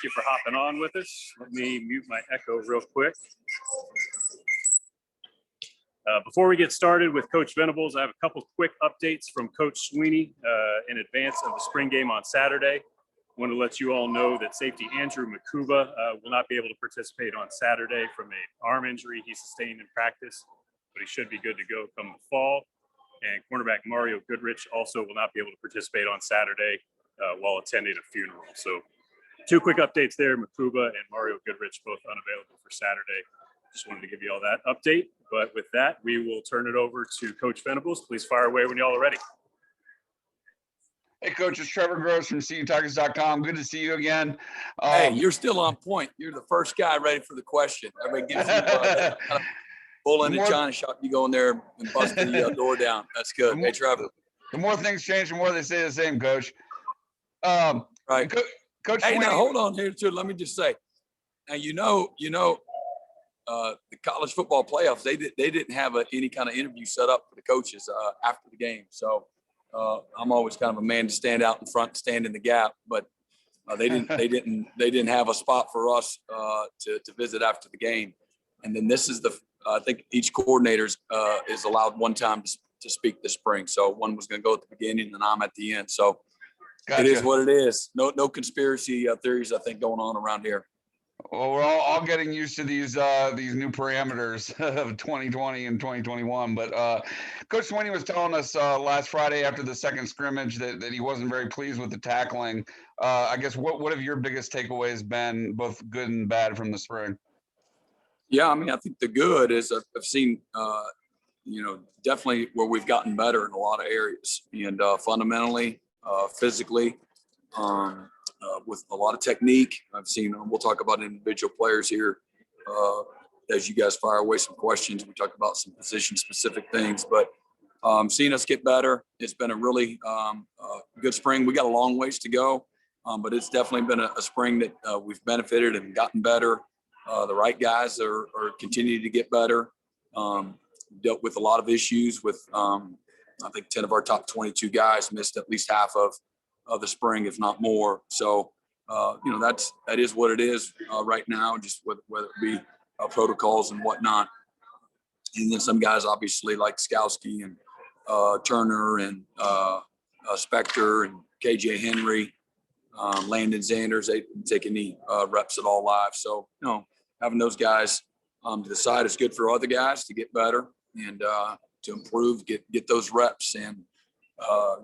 Thank you for hopping on with us. Let me mute my echo real quick. Before we get started with Coach Venables, I have a couple quick updates from Coach Sweeney in advance of the spring game on Saturday. I want to let you all know that safety Andrew Makuba will not be able to participate on Saturday from an arm injury he sustained in practice, but he should be good to go come the fall. And cornerback Mario Goodrich also will not be able to participate on Saturday while attending a funeral. So two quick updates there. Makuba and Mario Goodrich both unavailable for Saturday. Just wanted to give you all that update. But with that, we will turn it over to Coach Venables. Please fire away when y'all are ready. Hey, Coach, it's Trevor Gross from CUTigers.com. Good to see you again. Hey, you're still on point. You're the first guy ready for the question. Everybody gives you bull in the china shop. You go in there and bust the door down. That's good. Hey, Trevor. The more things change, the more they stay the same, Coach. Right. Coach Hey, Sweeney, now hold on here, too. Let me just say, now, the college football playoffs, they didn't have any kind of interview set up for the coaches after the game. So I'm always kind of a man to stand out in front, stand in the gap, but they didn't have a spot for us to visit after the game. And then this is I think each coordinator is allowed one time to speak this spring. So one was going to go at the beginning and I'm at the end. So It is what it is. No conspiracy theories, I think, going on around here. Well, we're all getting used to these new parameters of 2020 and 2021. But Coach Sweeney was telling us last Friday after the second scrimmage that he wasn't very pleased with the tackling. I guess what have your biggest takeaways been, both good and bad, from the spring? Yeah, I mean, I think the good is I've seen, definitely where we've gotten better in a lot of areas, and fundamentally, physically, with a lot of technique. I've seen, we'll talk about individual players here as you guys fire away some questions. We talk about some position specific things, but seeing us get better, it's been a really good spring. We got a long ways to go, but it's definitely been a spring that we've benefited and gotten better. The right guys are continuing to get better. Dealt with a lot of issues with, I think 10 of our top 22 guys missed at least half of the spring, if not more. So, that is what it is right now, just whether it be protocols and whatnot. And then some guys, obviously, like Skowski and Turner and Spector and KJ Henry, Landon Sanders, they didn't take any reps at all live. So, having those guys to the side is good for other guys to get better and to improve, get those reps and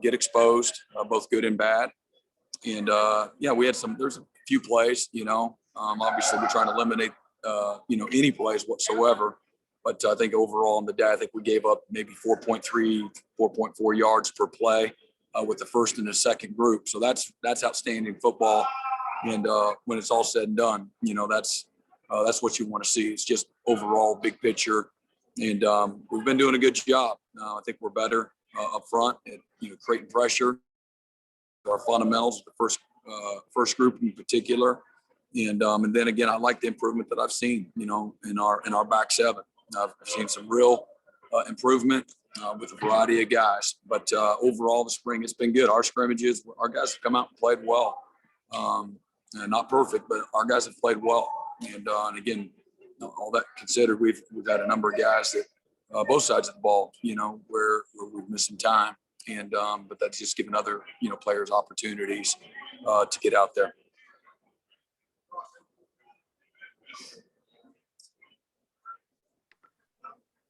get exposed, both good and bad. And there's a few plays, obviously we're trying to eliminate, any plays whatsoever. But I think overall in the day, I think we gave up maybe 4.3, 4.4 yards per play with the first and the second group. So that's outstanding football. And when it's all said and done, that's what you want to see. It's just overall big picture. And we've been doing a good job. I think we're better up front at creating pressure. Our fundamentals, the first group in particular, and then again, I like the improvement that I've seen, in our back seven. I've seen some real improvement with a variety of guys. But overall, the spring has been good. Our scrimmages, our guys have come out and played well. Not perfect, but our guys have played well. And again, all that considered, we've had a number of guys that both sides of the ball, where we've missed some time. And but that's just giving other players opportunities to get out there.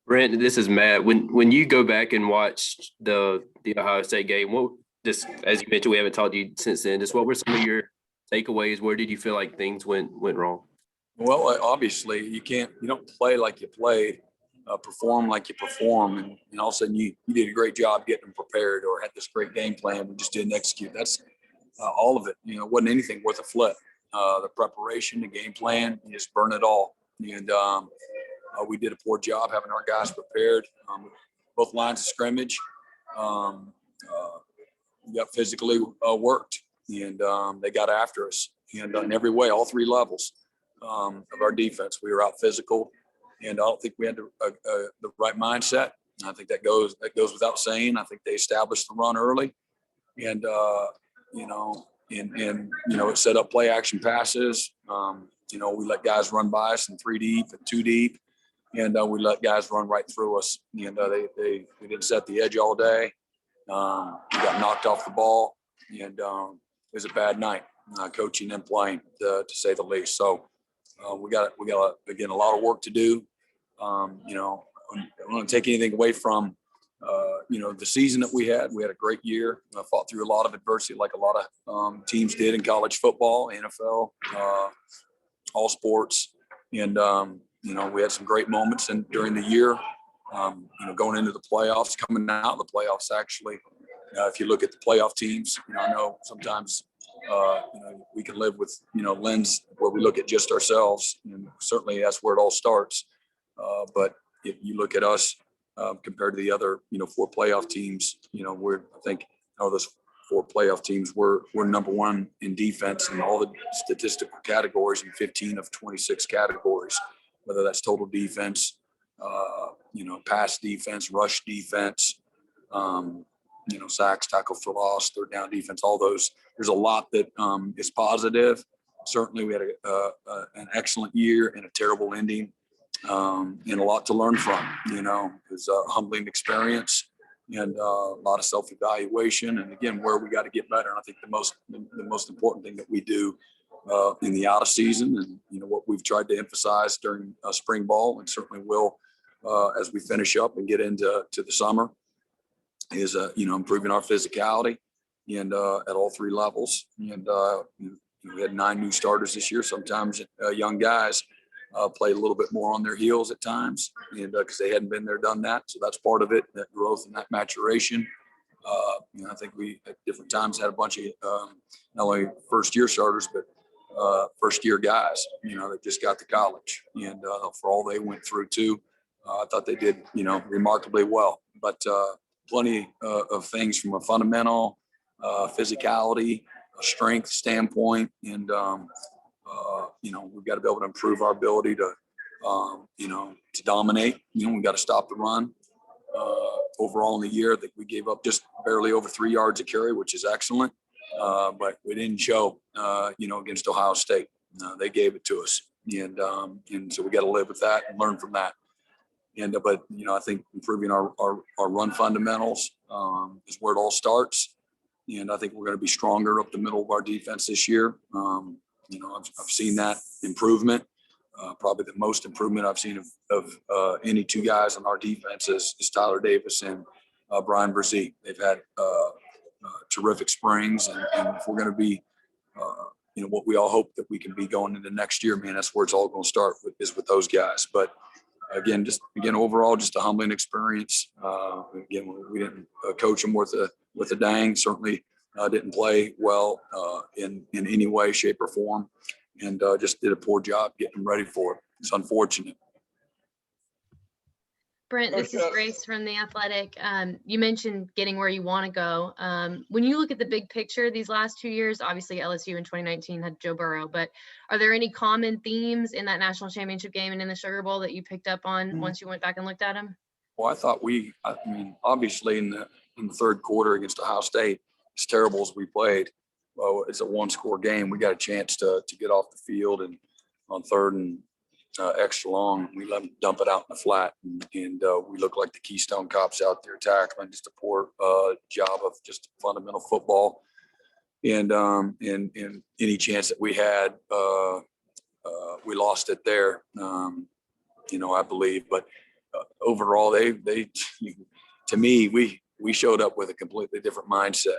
Brent, this is Matt. When you go back and watch the Ohio State game, as you mentioned, we haven't talked to you since then. Just what were some of your takeaways? Where did you feel like things went wrong? Well, obviously you don't play like you played. Perform like you perform, and all of a sudden you did a great job getting them prepared or had this great game plan. We just didn't execute. That's all of it. It wasn't anything worth a flip. The preparation, the game plan, you just burn it all. And we did a poor job having our guys prepared. Both lines of scrimmage. We got physically worked, and they got after us. And in every way, all three levels of our defense, we were out physical. And I don't think we had the right mindset. I think that goes without saying. I think they established the run early, and and it set up play action passes. We let guys run by us in 3 deep and 2 deep, and we let guys run right through us. And they didn't set the edge all day. We got knocked off the ball, and it was a bad night, coaching and playing, to say the least. So we got again a lot of work to do. I don't want to take anything away from the season that we had. We had a great year. I fought through a lot of adversity, like a lot of teams did in college football, NFL, all sports, and we had some great moments and during the year. Going into the playoffs, coming out of the playoffs, actually, if you look at the playoff teams, I know sometimes we can live with lens where we look at just ourselves, and certainly that's where it all starts. But if you look at us compared to the other 4 playoff teams, I think those 4 playoff teams were number 1 in defense in all the statistical categories in 15 of 26 categories, whether that's total defense, pass defense, rush defense, sacks, tackle for loss, third down defense, all those. There's a lot that is positive. Certainly we had an excellent year and a terrible ending, and a lot to learn from. It's a humbling experience and a lot of self-evaluation, and again, where we got to get better. And I think the most important thing that we do in the out of season, and what we've tried to emphasize during spring ball, and certainly will as we finish up and get into the summer, is improving our physicality and at all 3 levels. And we had 9 new starters this year. Sometimes young guys play a little bit more on their heels at times, and because they hadn't been there, done that. So that's part of it, that growth and that maturation. I think we at different times had a bunch of not only first year starters, but first year guys, that just got to college, and for all they went through too, I thought they did, remarkably well. But plenty of things from a fundamental, physicality, strength standpoint, and we've got to be able to improve our ability to dominate. We've got to stop the run. Overall in the year, I think we gave up just barely over 3 yards a carry, which is excellent. But we didn't show, against Ohio State. They gave it to us, and so we got to live with that and learn from that. But I think improving our run fundamentals is where it all starts. And I think we're going to be stronger up the middle of our defense this year. I've seen that improvement. Probably the most improvement I've seen of any 2 guys on our defense is Tyler Davis and Brian Brzee. They've had terrific springs, and if we're going to be, what we all hope that we can be going into next year, man, that's where it's all going to start is with those guys. But again, overall, just a humbling experience. Again, we didn't coach them worth a dang. Certainly didn't play well in any way, shape, or form, and just did a poor job getting them ready for it. It's unfortunate. Brent, this is Grace from The Athletic. You mentioned getting where you want to go. When you look at the big picture these last 2 years, obviously LSU in 2019 had Joe Burrow, but are there any common themes in that national championship game and in the Sugar Bowl that you picked up on once you went back and looked at them? Well, I thought obviously in the 3rd quarter against Ohio State, as terrible as we played, well, it's a 1-score game. We got a chance to get off the field, and on 3rd and extra long, we let them dump it out in the flat, and we look like the Keystone Cops out there tackling. Just a poor job of just fundamental football, and any chance that we had, we lost it there. I believe, but overall, they to me, we showed up with a completely different mindset.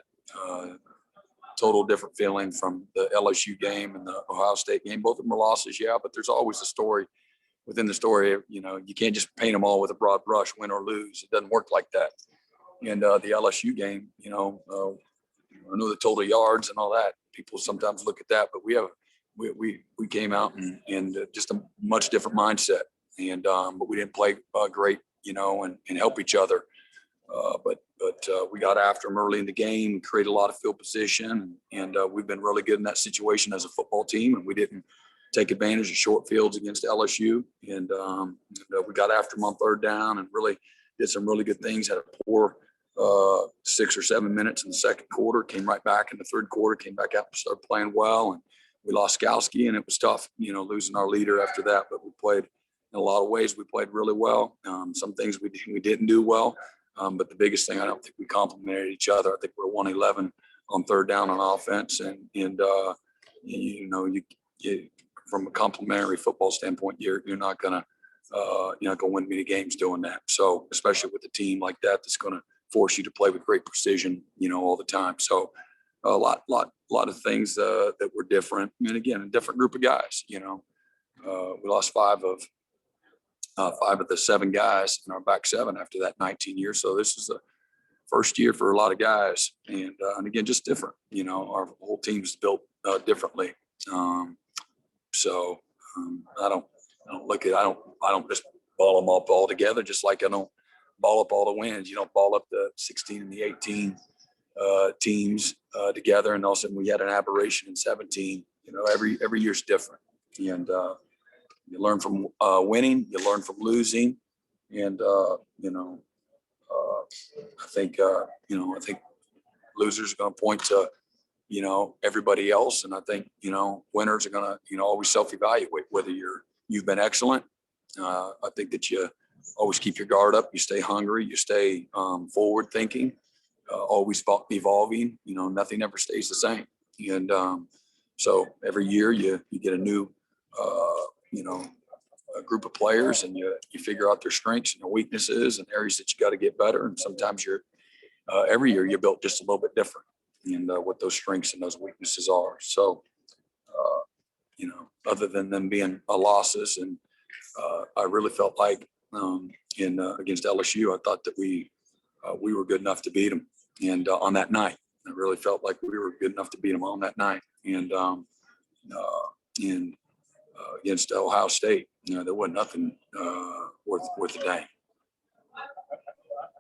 Total different feeling from the LSU game and the Ohio State game. Both of them are losses, yeah, but there's always a story within the story. You can't just paint them all with a broad brush, win or lose. It doesn't work like that. And the LSU game, I know the total yards and all that. People sometimes look at that, but we came out and just a much different mindset. And but we didn't play great, and help each other. But we got after them early in the game, created a lot of field position, and we've been really good in that situation as a football team, and we didn't take advantage of short fields against LSU, and we got after them on 3rd down and really did some really good things. Had a poor 6 or 7 minutes in the second quarter, came right back in the third quarter, came back out and started playing well. And we lost Skowski, and it was tough, losing our leader after that. But we played in a lot of ways. We played really well. Some things we didn't do well. But the biggest thing, I don't think we complimented each other. I think we're 111 on third down on offense. And you from a complimentary football standpoint, you're not going to win many games doing that. So especially with a team like that, that's going to force you to play with great precision, all the time. So a lot of things that were different. And again, a different group of guys. We lost five of the 7 guys in our back 7 after that 19 years. So this is the first year for a lot of guys, and again, just different. Our whole team's built differently. I don't just ball them up all together, just like I don't ball up all the wins. You don't ball up the 16 and the 18 teams together, and all of a sudden we had an aberration in 17. Every year's different, and you learn from winning, you learn from losing, and I think losers are going to point to everybody else, and I think winners are going to always self-evaluate whether you've been excellent. I think that you always keep your guard up, you stay hungry, you stay forward thinking, always evolving. Nothing ever stays the same, and so every year you get a new a group of players, and you figure out their strengths and their weaknesses and areas that you got to get better. And sometimes every year you're built just a little bit different, and what those strengths and those weaknesses are. So, other than them being losses, and I really felt like against LSU, I thought that we were good enough to beat them. And on that night, I really felt like we were good enough to beat them on that night. And against Ohio State, there wasn't nothing worth a dang.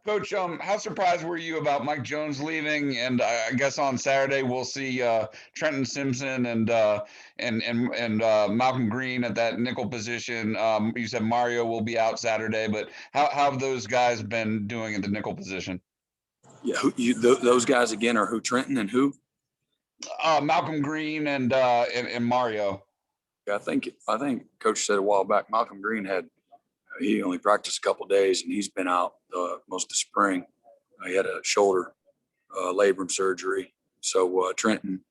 Coach, how surprised were you about Mike Jones leaving? And I guess on Saturday we'll see Trenton Simpson and Malcolm Green at that nickel position. You said Mario will be out Saturday, but how have those guys been doing at the nickel position? Yeah, those guys again are who? Trenton and who? Malcolm Green and Mario. Yeah, I think Coach said a while back, Malcolm Green he only practiced a couple of days, and he's been out most of the spring. He had a shoulder labrum surgery. So Trenton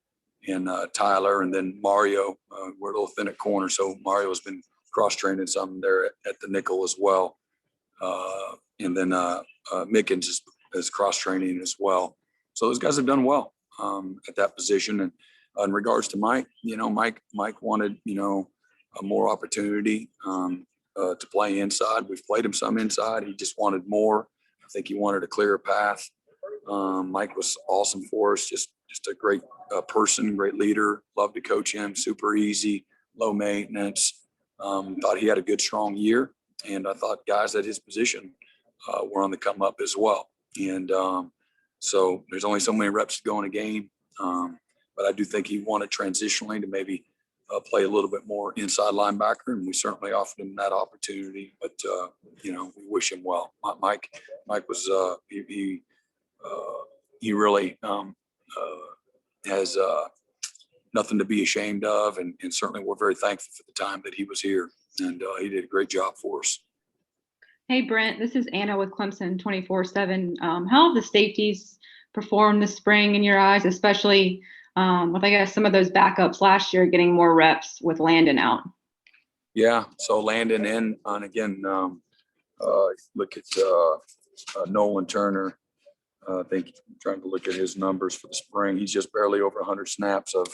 and Tyler, and then Mario, we're a little thin at corner. So Mario has been cross-training some there at the nickel as well. And then Mickens is cross-training as well. So those guys have done well at that position. And in regards to Mike, Mike wanted, a more opportunity to play inside. We've played him some inside. He just wanted more. I think he wanted a clearer path. Mike was awesome for us. Just a great person, great leader. Loved to coach him. Super easy, low maintenance. Thought he had a good, strong year. And I thought guys at his position were on the come up as well. And so there's only so many reps to go in a game. But I do think he wanted transitionally to maybe play a little bit more inside linebacker, and we certainly offered him that opportunity. But we wish him well. Mike was he really has nothing to be ashamed of, and certainly we're very thankful for the time that he was here, and he did a great job for us. Hey Brent, this is Anna with Clemson 24/7. How have the safeties performed this spring in your eyes, especially with, I guess, some of those backups last year getting more reps with Landon out? Yeah, so Landon in, and again, look at Nolan Turner. I think trying to look at his numbers for the spring, he's just barely over 100 snaps of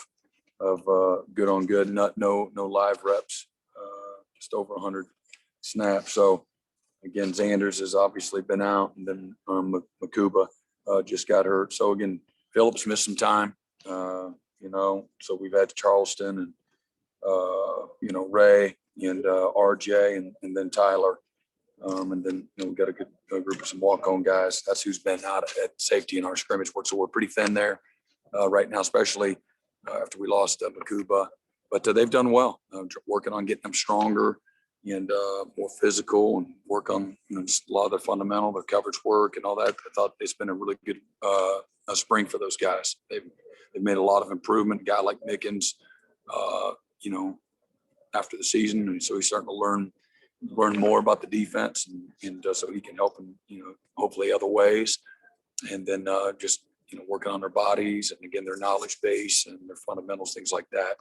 good on good, no live reps, just over 100 snaps. So again, Xanders has obviously been out, and then Makuba just got hurt. So again, Phillips missed some time. So we've had Charleston and, Ray and RJ and then Tyler. And then we've got a good group of some walk-on guys. That's who's been out at safety in our scrimmage work. So we're pretty thin there right now, especially after we lost Makuba. But they've done well, working on getting them stronger, and more physical and work on just a lot of the fundamental, their coverage work and all that. I thought it's been a really good spring for those guys. They've made a lot of improvement. A guy like Mickens, after the season, and so he's starting to learn more about the defense, and so he can help in hopefully other ways. And then just working on their bodies and again their knowledge base and their fundamentals, things like that.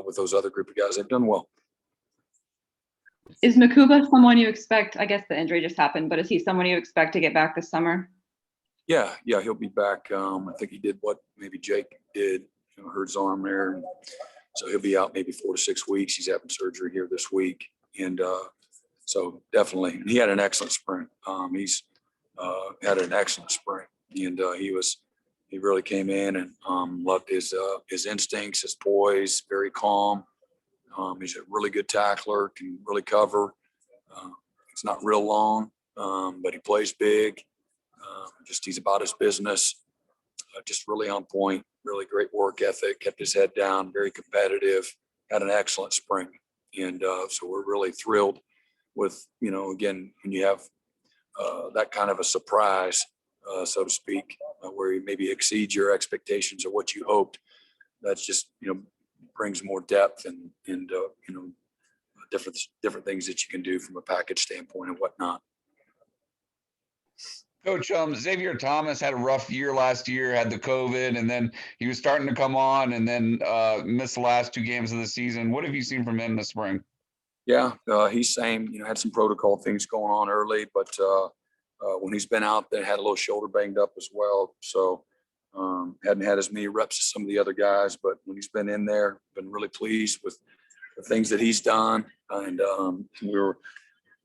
With those other group of guys, they've done well. Is Makuba someone you expect? I guess the injury just happened, but is he someone you expect to get back this summer? Yeah, he'll be back. I think he did what maybe Jake did, hurt his arm there. And so he'll be out maybe 4 to 6 weeks. He's having surgery here this week. And so definitely, and he had an excellent spring. He's had an excellent spring. And he really came in and loved his instincts, his poise, very calm. He's a really good tackler, can really cover. It's not real long, but he plays big. He's about his business, just really on point, really great work ethic, kept his head down, very competitive, had an excellent spring. And so we're really thrilled with, again, when you have that kind of a surprise, so to speak, where you maybe exceeds your expectations of what you hoped. That's just, brings more depth and different things that you can do from a package standpoint and whatnot. Coach, Xavier Thomas had a rough year last year, had the COVID, and then he was starting to come on and then missed the last 2 games of the season. What have you seen from him this spring? Yeah, he's same, had some protocol things going on early, but when he's been out there, had a little shoulder banged up as well. So hadn't had as many reps as some of the other guys, but when he's been in there, been really pleased with the things that he's done. And we're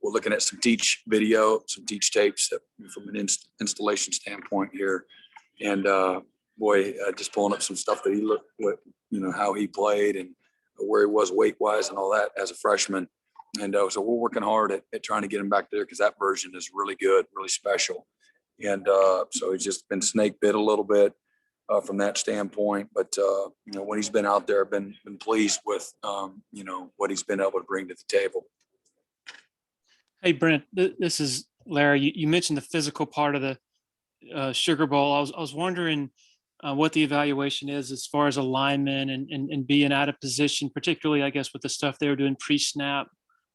looking at some teach tapes that, from an installation standpoint here. And just pulling up some stuff that he looked with, how he played and where he was weight wise and all that as a freshman. And so we're working hard at trying to get him back there because that version is really good, really special. And so he's just been snake bit a little bit from that standpoint. But, when he's been out there, I've been pleased with, what he's been able to bring to the table. Hey, Brent, this is Larry. You mentioned the physical part of the Sugar Bowl. I was wondering what the evaluation is as far as alignment and being out of position, particularly, I guess, with the stuff they were doing pre-snap.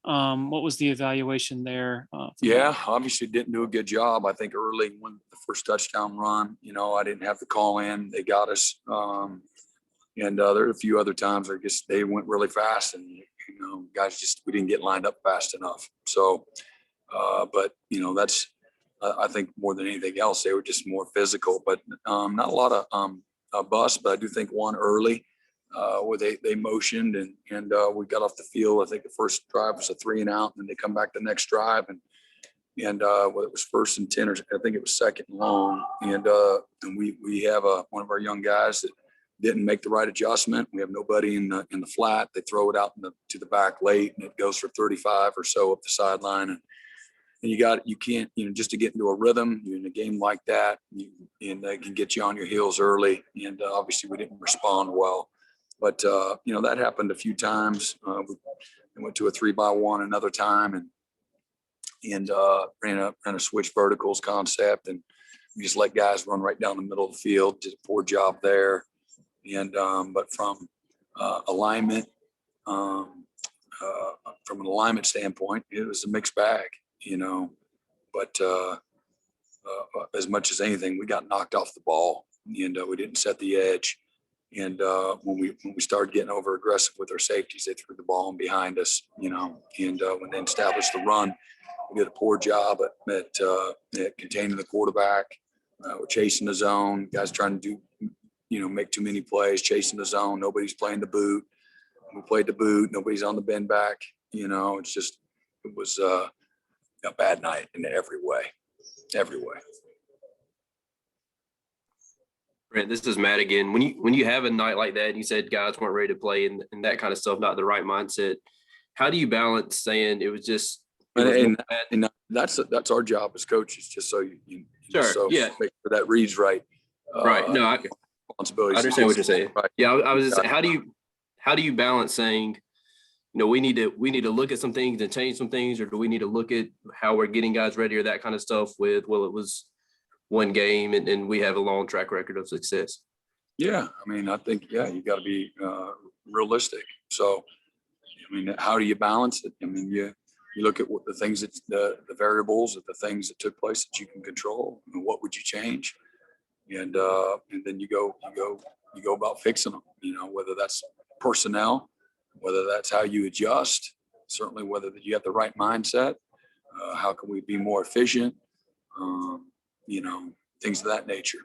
What was the evaluation there? Yeah, obviously didn't do a good job. I think early when the first touchdown run, I didn't have the call in. They got us. And there are a few other times I guess they went really fast and, guys we didn't get lined up fast enough. So, but, that's, I think more than anything else, they were just more physical, but not a lot of busts, but I do think one early where they motioned and we got off the field. I think the first drive was a 3 and out, and then they come back the next drive and it was 1st and 10, or I think it was 2nd and long. And we have one of our young guys that didn't make the right adjustment. We have nobody in the flat. They throw it out to the back late, and it goes for 35 or so up the sideline. And you can't, just to get into a rhythm in a game like that, and they can get you on your heels early. And obviously we didn't respond well, but that happened a few times. We went to a 3-by-1 another time and ran a switch verticals concept, and we just let guys run right down the middle of the field. Did a poor job there. And but from alignment, from an alignment standpoint, it was a mixed bag, but as much as anything, we got knocked off the ball, and we didn't set the edge. And when we started getting over aggressive with our safeties, they threw the ball in behind us, and when they established the run, we did a poor job at containing the quarterback. We're chasing the zone, guys trying to make too many plays, chasing the zone. Nobody's playing the boot. We played the boot. Nobody's on the bend back. It was a bad night in every way. Brent, this is Matt again. When you have a night like that, and you said guys weren't ready to play and that kind of stuff, not the right mindset. How do you balance saying it was just? And that's our job as coaches, just so you sure, yeah, make sure that reads right. Right. No, I responsibility. understand what you're saying. Right. Yeah, I was just saying, how do you balance saying we need to look at some things and change some things, or do we need to look at how we're getting guys ready or that kind of stuff with, well, it was one game and we have a long track record of success? Yeah, I mean, I think, yeah, you got to be realistic. So, I mean, how do you balance it? I mean, you look at what the things that the variables of the things that took place that you can control, and what would you change? And then you go about fixing them, whether that's personnel, whether that's how you adjust, certainly whether you have the right mindset, how can we be more efficient, things of that nature,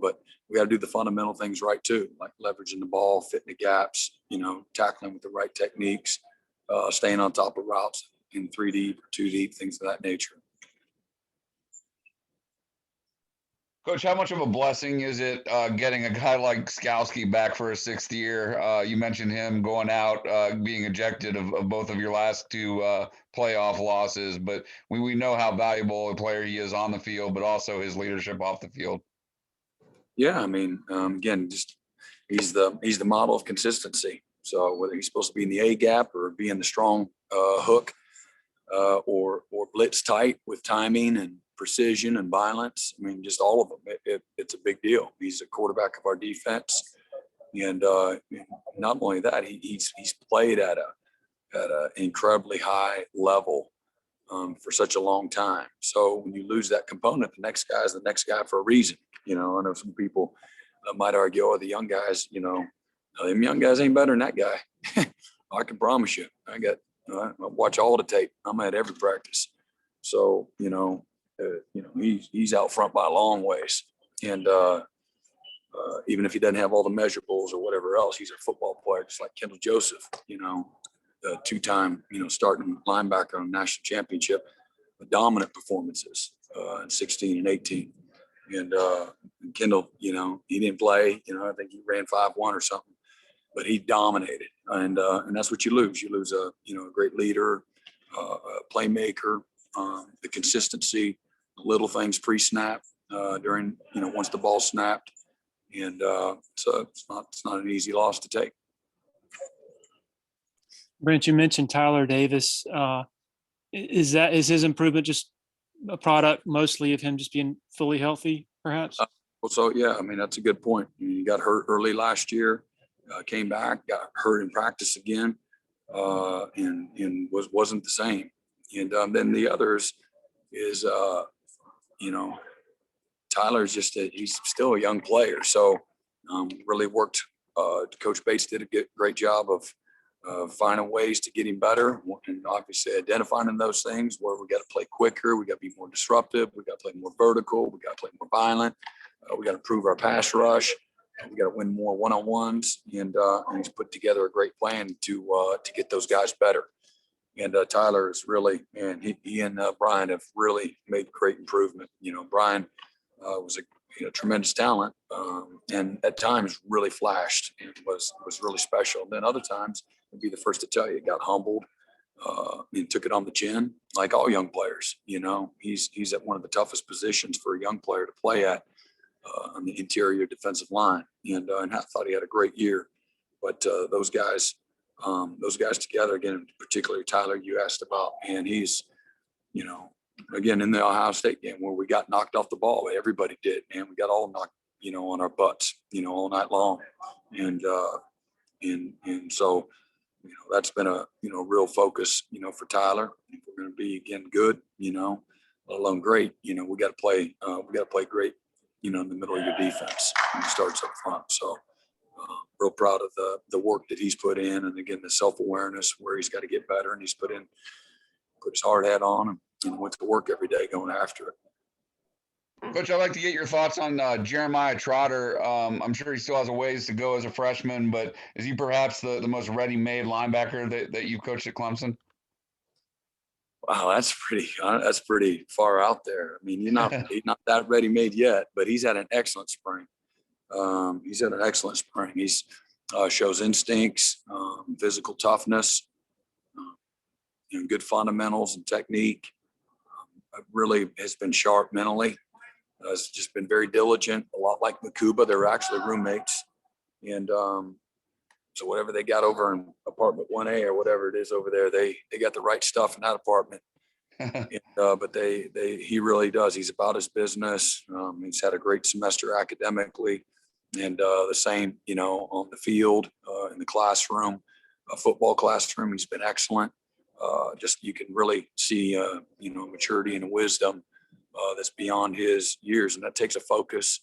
but we got to do the fundamental things right too, like leveraging the ball, fitting the gaps, tackling with the right techniques, staying on top of routes in 3 deep or 2 deep, things of that nature. Coach, how much of a blessing is it getting a guy like Skowski back for a 6th year? You mentioned him going out, being ejected of both of your last 2 playoff losses, but we know how valuable a player he is on the field, but also his leadership off the field. Yeah, I mean, again, just he's the model of consistency. So whether he's supposed to be in the A gap or be in the strong hook or blitz tight with timing and precision and violence, I mean, just all of them. It's a big deal. He's a quarterback of our defense, and not only that, he's played at an incredibly high level for such a long time. So when you lose that component, the next guy is the next guy for a reason. I know some people might argue, "Oh, the young guys, them young guys ain't better than that guy." I can promise you, I watch all the tape. I'm at every practice, so he's out front by a long ways, and even if he doesn't have all the measurables or whatever else, he's a football player, just like Kendall Joseph, the 2-time starting linebacker on the national championship, dominant performances in 16 and 18, and Kendall, he didn't play, I think he ran 5.1 or something, but he dominated, and that's what you lose. You lose a great leader, a playmaker, the consistency, the little things pre-snap, during once the ball snapped, and so it's not an easy loss to take. Brent, you mentioned Tyler Davis. Is his improvement just a product mostly of him just being fully healthy, perhaps? Well, so yeah, I mean, that's a good point. He got hurt early last year, came back, got hurt in practice again, and wasn't the same. And then the others is, Tyler's he's still a young player. So really worked, Coach Bates did a great job of finding ways to get him better, and obviously identifying those things where we got to play quicker, we got to be more disruptive, we got to play more vertical, we got to play more violent, we got to improve our pass rush, we got to win more one-on-ones, and he's put together a great plan to get those guys better. And Tyler is really, man, he and Brian have really made great improvement. Brian was a tremendous talent, and at times really flashed and was really special. And then other times, I'd be the first to tell you, got humbled and took it on the chin, like all young players. He's at one of the toughest positions for a young player to play at, on the interior defensive line, and I thought he had a great year. But those guys together, again, particularly Tyler, you asked about, and he's, again, in the Ohio State game where we got knocked off the ball, everybody did, and we got all knocked, on our butts, all night long, and so, that's been a, real focus, for Tyler. If we're going to be again good, let alone great, we got to play great, in the middle of your defense, and it starts up front. So. Real proud of the work that he's put in, and again, the self-awareness where he's got to get better, and he's put his hard hat on and went to work every day going after it. Coach, I'd like to get your thoughts on Jeremiah Trotter. I'm sure he still has a ways to go as a freshman, but is he perhaps the most ready-made linebacker that you coached at Clemson? Wow, that's pretty far out there. I mean, he's not that ready-made yet, but he's had an excellent spring. He shows instincts, physical toughness, good fundamentals and technique. Really has been sharp mentally. Has just been very diligent, a lot like Makuba. They're actually roommates, and So whatever they got over in apartment 1A or whatever it is over there, they got the right stuff in that apartment. And, but he really does. He's about his business. He's had a great semester academically, and the same, on the field, in the classroom, football classroom. He's been excellent. Just you can really see, maturity and wisdom that's beyond his years, and that takes a focus.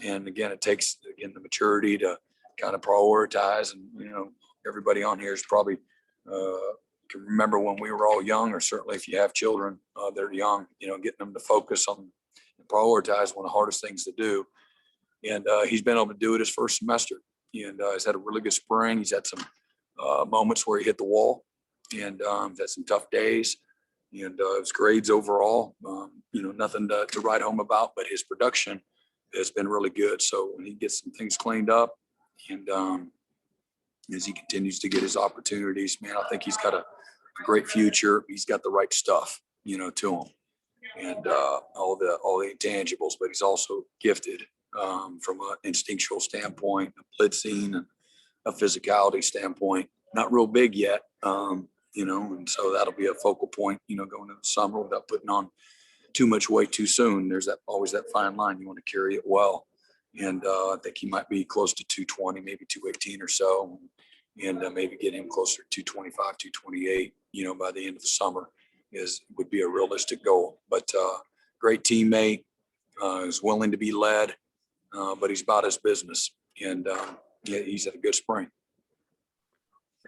And again, it takes the maturity to kind of prioritize. And everybody on here is probably can remember when we were all young, or certainly if you have children that are young, getting them to focus on and prioritize one of the hardest things to do. And he's been able to do it his first semester, and he's had a really good spring. He's had some moments where he hit the wall, and he's had some tough days. And his grades overall, nothing to write home about, but his production has been really good. So when he gets some things cleaned up, and as he continues to get his opportunities, man, I think he's got a great future. He's got the right stuff, to him, and all the intangibles. But he's also gifted from an instinctual standpoint, a blitzing, and a physicality standpoint. Not real big yet, and so that'll be a focal point, going into the summer without putting on too much weight too soon. There's always that fine line. You want to carry it well. And I think he might be close to 220, maybe 218 or so, and maybe get him closer to 225, 228, by the end of the summer would be a realistic goal. But great teammate, is willing to be led, but he's about his business. And he's had a good spring.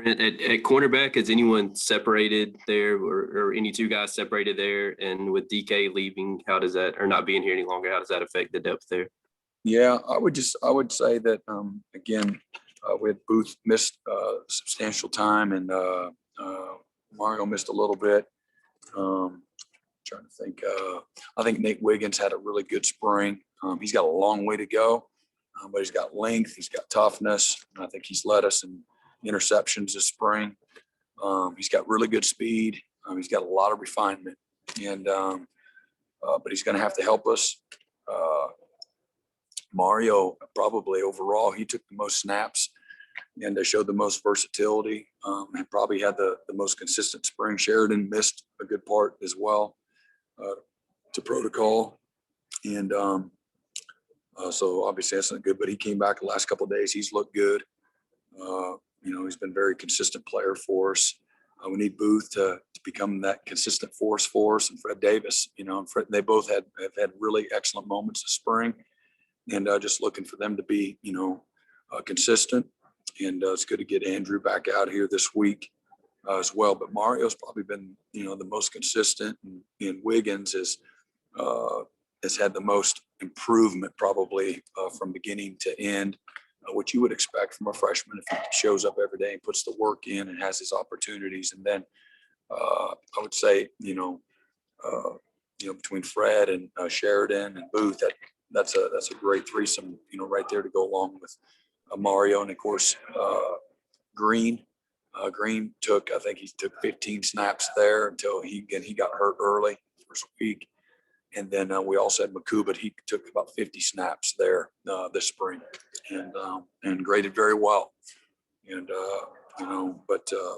At cornerback, has anyone separated there, or any two guys separated there? And with DK leaving, how does that, or not being here any longer, how does that affect the depth there? Yeah, I would say that, again, we had Booth missed substantial time, and Mario missed a little bit. Trying to think, I think Nate Wiggins had a really good spring. He's got a long way to go, but he's got length, he's got toughness, and I think he's led us in interceptions this spring. He's got really good speed. He's got a lot of refinement, and but he's going to have to help us. Mario, probably overall, he took the most snaps and showed the most versatility, and probably had the most consistent spring. Sheridan missed a good part as well to protocol. And so obviously that's not good, but he came back the last couple of days. He's looked good. He's been a very consistent player for us. We need Booth to become that consistent force for us, and Fred Davis, and Fred, they both have had really excellent moments this spring. And just looking for them to be, consistent. And it's good to get Andrew back out here this week as well. But Mario's probably been, the most consistent, and Wiggins has had the most improvement probably from beginning to end, what you would expect from a freshman if he shows up every day and puts the work in and has his opportunities. And then I would say, between Fred and Sheridan and Booth, that's a great threesome, right there to go along with Mario. And of course, Green took 15 snaps there until he got hurt early first week. And then we also had Makuba, but he took about 50 snaps there this spring, and graded very well. And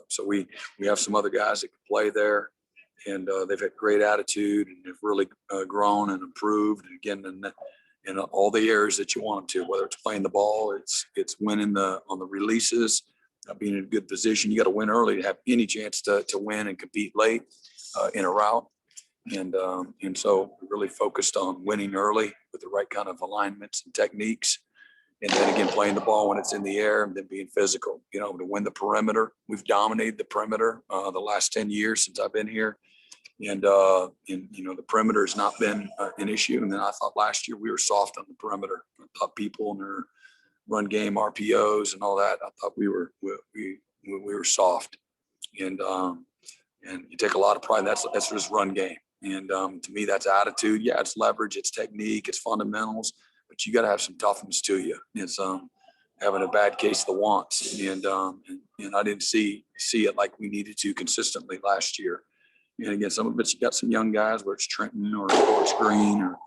so we have some other guys that can play there, and they've had great attitude, and they've really grown and improved. And again, in all the areas that you want them to, whether it's playing the ball, it's winning on the releases, being in a good position. You got to win early to have any chance to win and compete late in a route. And so we really focused on winning early with the right kind of alignments and techniques. And then again, playing the ball when it's in the air, and then being physical, to win the perimeter. We've dominated the perimeter the last 10 years since I've been here. And the perimeter has not been an issue. And then I thought last year we were soft on the perimeter. I thought people in their run game, RPOs and all that, I thought we were soft. And you take a lot of pride. That's just run game. And to me, that's attitude. Yeah, it's leverage, it's technique, it's fundamentals, but you got to have some toughness to you. It's having a bad case of the wants. And I didn't see it like we needed to consistently last year. And again, some of it's, you got some young guys, where it's Trenton or it's Green, or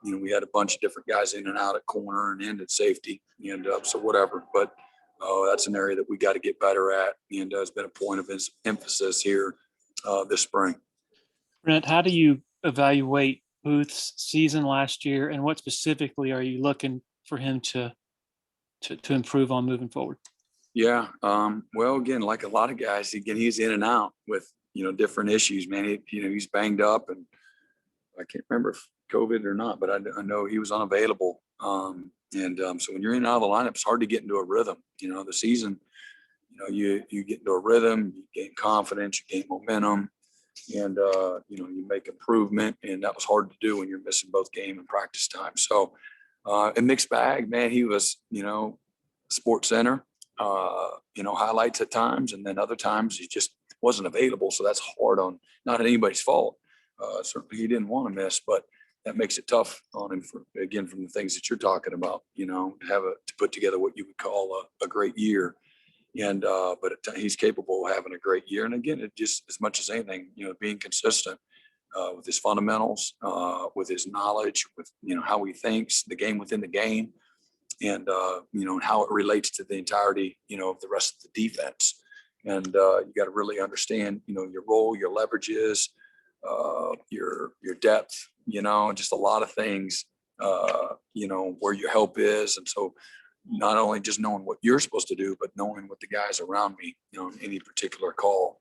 we had a bunch of different guys in and out at corner and end at safety, and so whatever. But that's an area that we got to get better at, and has been a point of emphasis here this spring. Brent, how do you evaluate Booth's season last year, and what specifically are you looking for him to improve on moving forward? Yeah. Well, again, like a lot of guys, he's in and out with, different issues, man. He's banged up, and I can't remember if COVID or not, but I know he was unavailable. So when you're in and out of the lineup, it's hard to get into a rhythm. The season, you get into a rhythm, you gain confidence, you gain momentum, and, you make improvement. And that was hard to do when you're missing both game and practice time. So a mixed bag, man. He was, Sports Center, highlights at times, and then other times he just wasn't available. So that's hard on, not anybody's fault. Certainly he didn't want to miss, but that makes it tough on him from the things that you're talking about, to put together what you would call a great year. And, but he's capable of having a great year. And again, it just, as much as anything, being consistent with his fundamentals, with his knowledge, with, how he thinks, the game within the game, and, and how it relates to the entirety, of the rest of the defense. And you got to really understand, your role, your leverages, your depth, just a lot of things, where your help is. And so not only just knowing what you're supposed to do, but knowing what the guys around me, in any particular call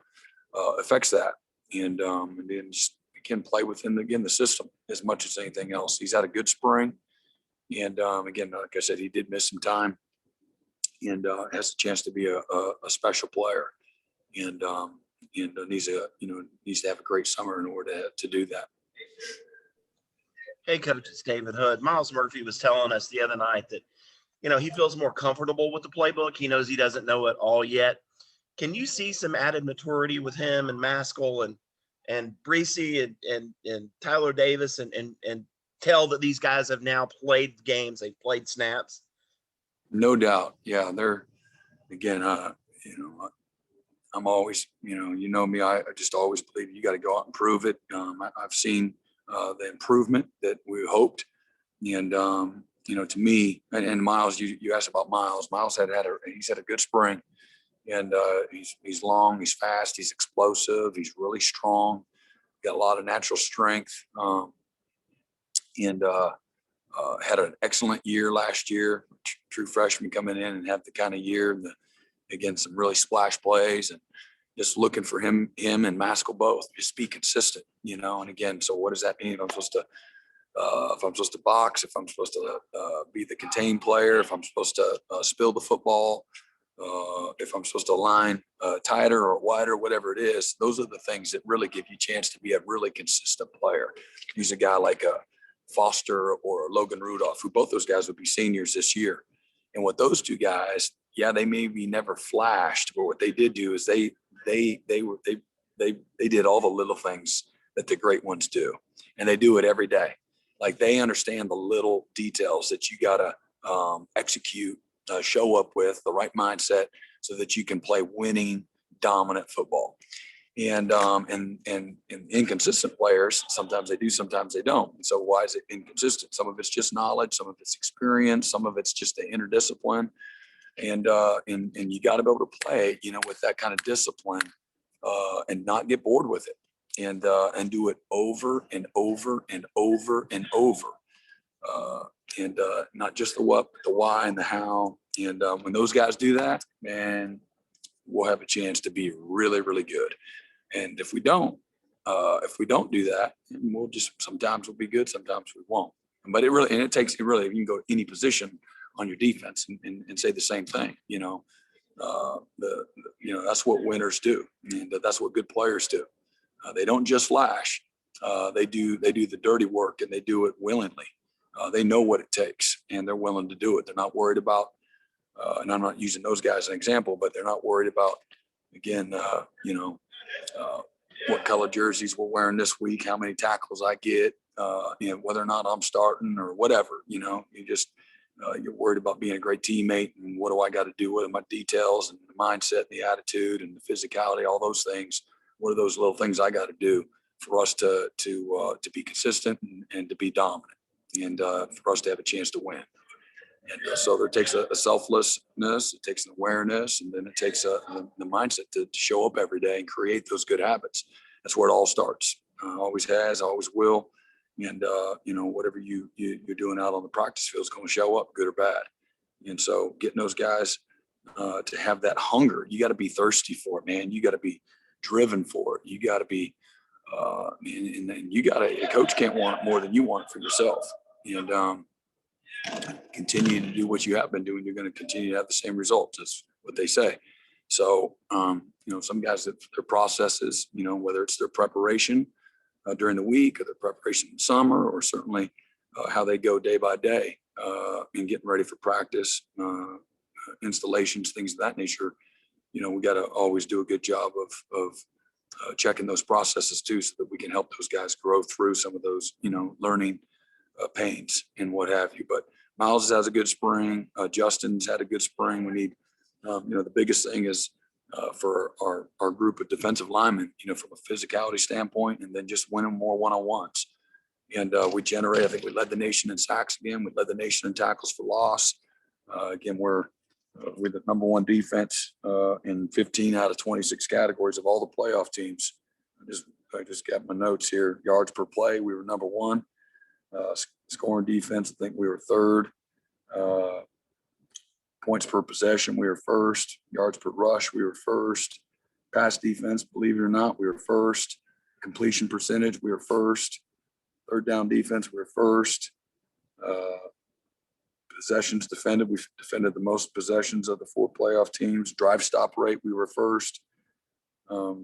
affects that. And then just can play within, the system as much as anything else. He's had a good spring. And again, like I said, he did miss some time, and has a chance to be a special player. And needs to have a great summer in order to do that. Hey, Coach, it's David Hood. Miles Murphy was telling us the other night that, he feels more comfortable with the playbook. He knows he doesn't know it all yet. Can you see some added maturity with him and Maskell and Breesy and Tyler Davis and tell that these guys have now played games, they've played snaps? No doubt. Yeah, they're, again, I'm always, me, I just always believe you got to go out and prove it. I've seen the improvement that we hoped. And, to me, and Miles, you asked about Miles. Miles he's had a good spring, and he's long, he's fast, he's explosive, he's really strong, got a lot of natural strength, and had an excellent year last year. True freshman coming in and have the kind of year, again, some really splash plays, and just looking for him and Maskell both, just be consistent, and again, so what does that mean? If I'm supposed to box, if I'm supposed to be the contained player, if I'm supposed to spill the football, if I'm supposed to align tighter or wider, whatever it is, those are the things that really give you a chance to be a really consistent player. Use a guy like a Foster or Logan Rudolph, who both those guys would be seniors this year. And what those two guys, they maybe never flashed, but what they did do is they did all the little things that the great ones do, and they do it every day. Like, they understand the little details that you got to execute, show up with the right mindset so that you can play winning, dominant football. And inconsistent players, sometimes they do, sometimes they don't. And so why is it inconsistent? Some of it's just knowledge, some of it's experience, some of it's just the inner discipline. And you got to be able to play, with that kind of discipline, and not get bored with it. And do it over and over and over and over, and not just the what, but the why and the how. And when those guys do that, man, we'll have a chance to be really, really good. And if we don't do that, sometimes we'll be good, sometimes we won't. But it really, you can go any position on your defense and say the same thing. That's what winners do, and that's what good players do. They don't just flash. They do the dirty work, and they do it willingly. They know what it takes, and they're willing to do it. They're not worried about, and I'm not using those guys as an example, but they're not worried about, again, what color jerseys we're wearing this week, how many tackles I get, whether or not I'm starting or whatever. You just you're worried about being a great teammate, and what do I got to do? What are my details and the mindset, and the attitude, and the physicality, all those things. What are those little things I got to do for us to be consistent and to be dominant, and for us to have a chance to win? And so there takes a selflessness, it takes an awareness, and then it takes the mindset to show up every day and create those good habits. That's where it all starts. Always has, always will. And, whatever you're doing out on the practice field is going to show up, good or bad. And so getting those guys to have that hunger, you got to be thirsty for it, man. You got to be driven for it. You got to be, and you got to, a coach can't want it more than you want it for yourself. And continue to do what you have been doing. You're going to continue to have the same results. That's what they say. So, some guys, that their processes, whether it's their preparation during the week or their preparation in summer, or certainly how they go day by day in getting ready for practice, installations, things of that nature. We got to always do a good job of checking those processes too, so that we can help those guys grow through some of those, learning pains and what have you. But Miles has a good spring. Justin's had a good spring. We need, the biggest thing is for our group of defensive linemen, from a physicality standpoint, and then just winning more one-on-ones. And we generate, I think we led the nation in sacks again. We led the nation in tackles for loss. Again, we're the number one defense in 15 out of 26 categories of all the playoff teams. I just got my notes here. Yards per play, we were number one. Scoring defense, I think we were third. Points per possession, we were first. Yards per rush, we were first. Pass defense, believe it or not, we were first. Completion percentage, we were first. Third down defense, we were first. Possessions defended, we defended the most possessions of the 4 playoff teams. Drive stop rate, we were first.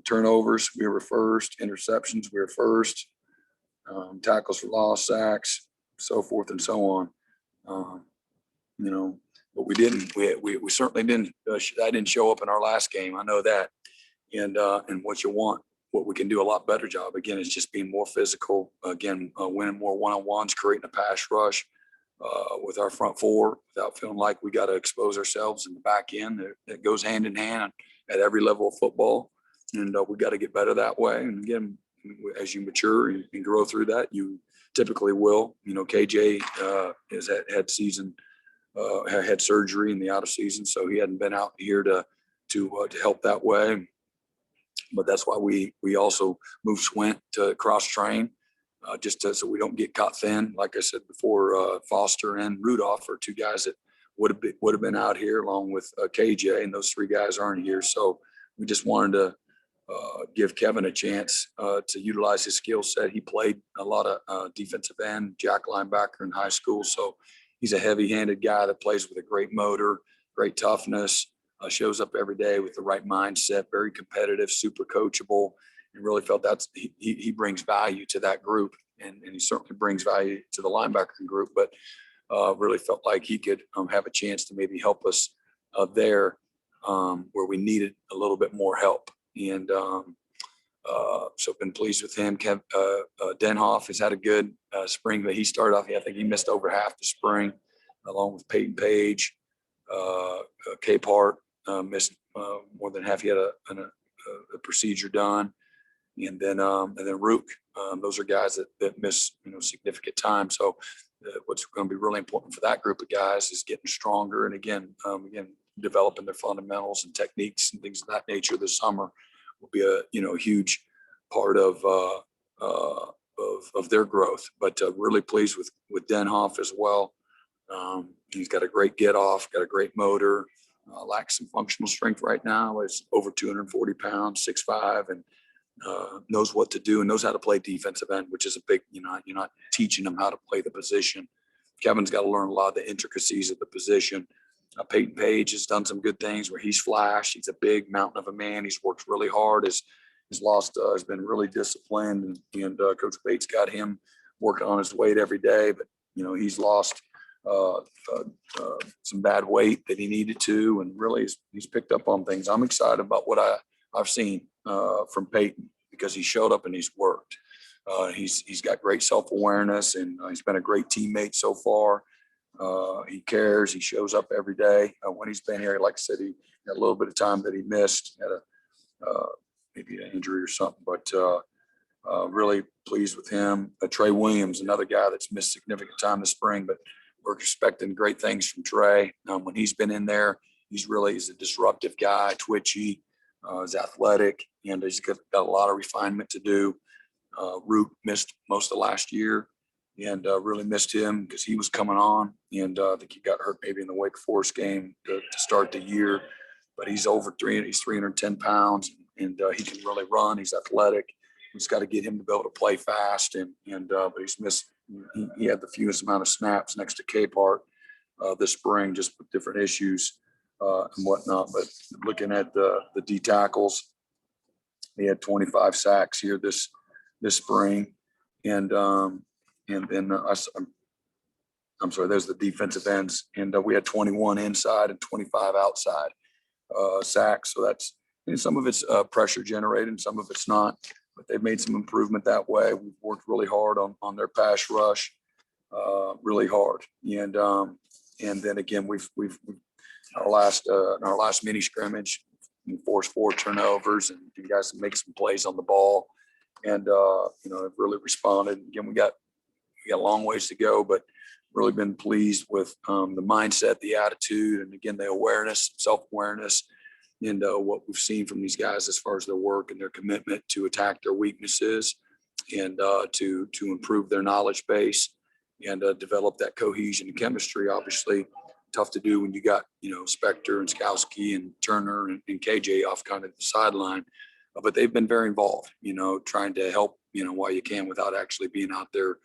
Turnovers, we were first. Interceptions, we were first. Tackles for loss, sacks, so forth and so on. But we didn't. We certainly didn't. I didn't show up in our last game. I know that. And what you want, what we can do a lot better job again is just being more physical. Again, winning more one-on-ones, creating a pass rush with our front 4 without feeling like we got to expose ourselves in the back end. It goes hand in hand at every level of football, and we got to get better that way. And again, as you mature and grow through that, you typically will. KJ has had surgery in the out of season, so he hadn't been out here to help that way. But that's why we also moved Swint to cross train, so we don't get caught thin. Like I said before, Foster and Rudolph are 2 guys that would have been out here along with KJ, and those 3 guys aren't here. So we just wanted to give Kevin a chance to utilize his skill set. He played a lot of defensive end, jack linebacker in high school. So he's a heavy-handed guy that plays with a great motor, great toughness, shows up every day with the right mindset, very competitive, super coachable, and really felt he brings value to that group. And he certainly brings value to the linebacker group, but really felt like he could have a chance to maybe help us there where we needed a little bit more help. And so been pleased with him. Denhoff has had a good spring, but he started off, I think he missed over half the spring, along with Peyton Page. K-Part missed more than half. He had a procedure done. And then Rook. Those are guys that miss significant time. So what's going to be really important for that group of guys is getting stronger, and again developing their fundamentals and techniques and things of that nature this summer will be a huge part of their growth. But really pleased with Denhoff as well. He's got a great get off, got a great motor, lacks some functional strength right now. Is over 240 pounds, 6'5", and knows what to do and knows how to play defensive end, which is a big, you're not teaching them how to play the position. Kevin's got to learn a lot of the intricacies of the position. Peyton Page has done some good things where he's flashed. He's a big mountain of a man. He's worked really hard. Has been really disciplined, and Coach Bates got him working on his weight every day. But he's lost some bad weight that he needed to, and really he's picked up on things. I'm excited about what I've seen from Peyton, because he showed up and he's worked. He's got great self-awareness, and he's been a great teammate so far. He cares. He shows up every day. When he's been here, like I said, he had a little bit of time that he missed, had maybe an injury or something, but really pleased with him. Trey Williams, another guy that's missed significant time this spring, but we're expecting great things from Trey. When he's been in there, he's a disruptive guy, twitchy, is athletic, and he's got a lot of refinement to do. Root missed most of last year, and really missed him because he was coming on, and I think he got hurt maybe in the Wake Forest game to start the year. But he's over 300. He's 310 pounds, and he can really run. He's athletic. We just got to get him to be able to play fast, but he's missed. He had the fewest amount of snaps next to Capehart this spring, just with different issues and whatnot. But looking at the D tackles, he had 25 sacks here this spring, and then I'm sorry, there's the defensive ends, and we had 21 inside and 25 outside sacks. So that's, some of it's pressure generated, and some of it's not. But they've made some improvement that way. We've worked really hard on their pass rush, really hard. And then again, we've our last mini scrimmage, we forced 4 turnovers, and you guys make some plays on the ball, and have really responded. Again, we got a long ways to go, but really been pleased with the mindset, the attitude, and again, the awareness, self-awareness, and what we've seen from these guys as far as their work and their commitment to attack their weaknesses, and to improve their knowledge base, and develop that cohesion and chemistry. Obviously tough to do when you got, Spector and Skowski and Turner and KJ off kind of the sideline, but they've been very involved, trying to help, while you can, without actually being out there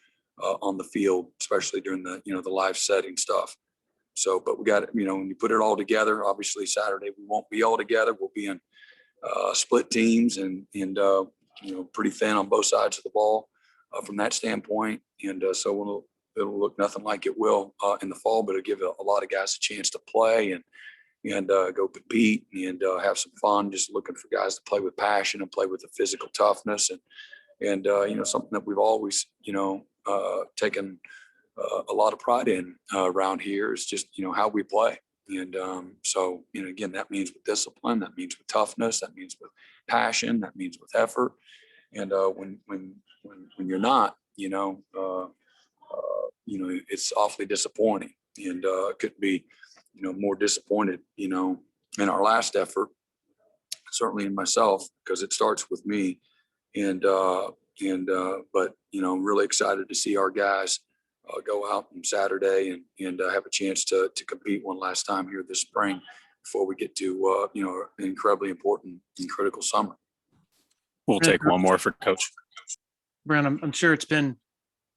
on the field, especially during the, the live setting stuff. So, but we got, when you put it all together, obviously Saturday, we won't be all together. We'll be in split teams and pretty thin on both sides of the ball from that standpoint. And so it'll look nothing like it will in the fall, but it'll give a lot of guys a chance to play and go compete and have some fun, just looking for guys to play with passion and play with the physical toughness. And something that we've always, taken a lot of pride in around here is just, how we play. And so, again, that means with discipline, that means with toughness, that means with passion, that means with effort. And when you're not, it's awfully disappointing, and could be, more disappointed, in our last effort, certainly in myself, because it starts with me. But really excited to see our guys go out on Saturday and have a chance to compete one last time here this spring before we get to an incredibly important and critical summer. We'll take one more for Coach. Brent, I'm sure it's been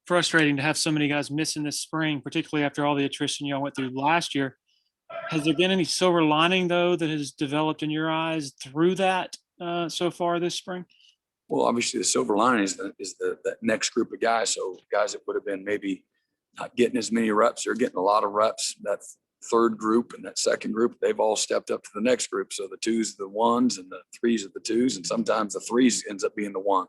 frustrating to have so many guys missing this spring, particularly after all the attrition y'all went through last year. Has there been any silver lining, though, that has developed in your eyes through that so far this spring? Well, obviously the silver lining is that next group of guys. So guys that would have been maybe not getting as many reps, they're getting a lot of reps. That third group and that second group, they've all stepped up to the next group. So the 2s are the 1s and the 3s are the 2s, and sometimes the 3s ends up being the 1.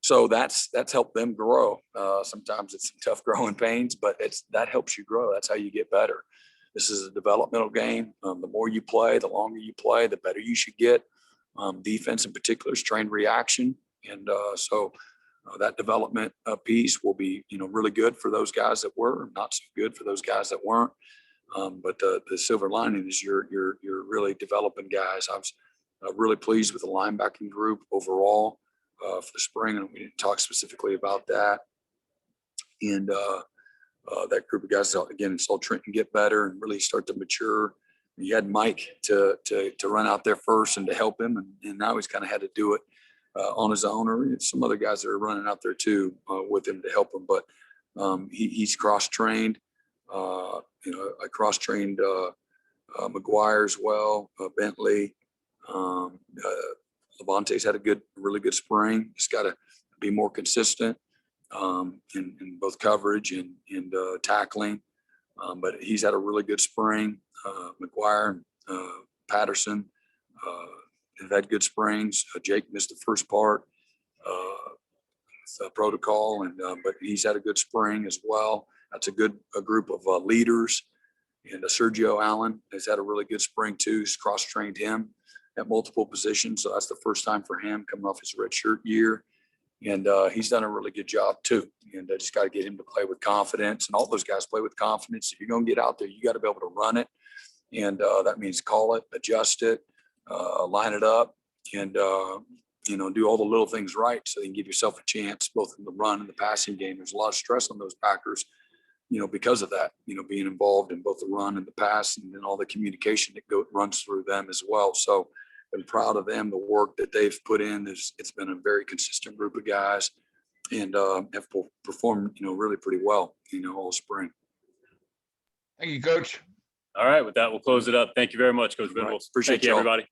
So that's helped them grow. Sometimes it's some tough growing pains, but that helps you grow. That's how you get better. This is a developmental game. The more you play, the longer you play, the better you should get. Defense in particular is trained reaction. And so that development piece will be, really good for those guys that were, not so good for those guys that weren't. But the silver lining is you're really developing guys. I was really pleased with the linebacking group overall for the spring, and we didn't talk specifically about that. And that group of guys, again, saw Trenton get better and really start to mature. You had Mike to run out there first and to help him, and now he's kind of had to do it on his own, or some other guys that are running out there too with him to help him. But he's cross-trained. I cross-trained McGuire as well, Bentley. Levante's had a really good spring. He's got to be more consistent in both coverage and tackling. But he's had a really good spring. McGuire and Patterson have had good springs. Jake missed the first part protocol, but he's had a good spring as well. That's a group of leaders. And Sergio Allen has had a really good spring too. He's cross-trained him at multiple positions. So that's the first time for him coming off his redshirt year. And he's done a really good job too. And I just got to get him to play with confidence, and all those guys play with confidence. If you're going to get out there, you got to be able to run it. And that means call it, adjust it, line it up, and, do all the little things right so you can give yourself a chance both in the run and the passing game. There's a lot of stress on those Packers, because of that, being involved in both the run and the pass, and then all the communication that runs through them as well. So I'm proud of them, the work that they've put in. It's been a very consistent group of guys, and have performed, really pretty well, all spring. Thank you, Coach. All right, with that, we'll close it up. Thank you very much, Coach Venables. Appreciate Thank you, y'all. everybody.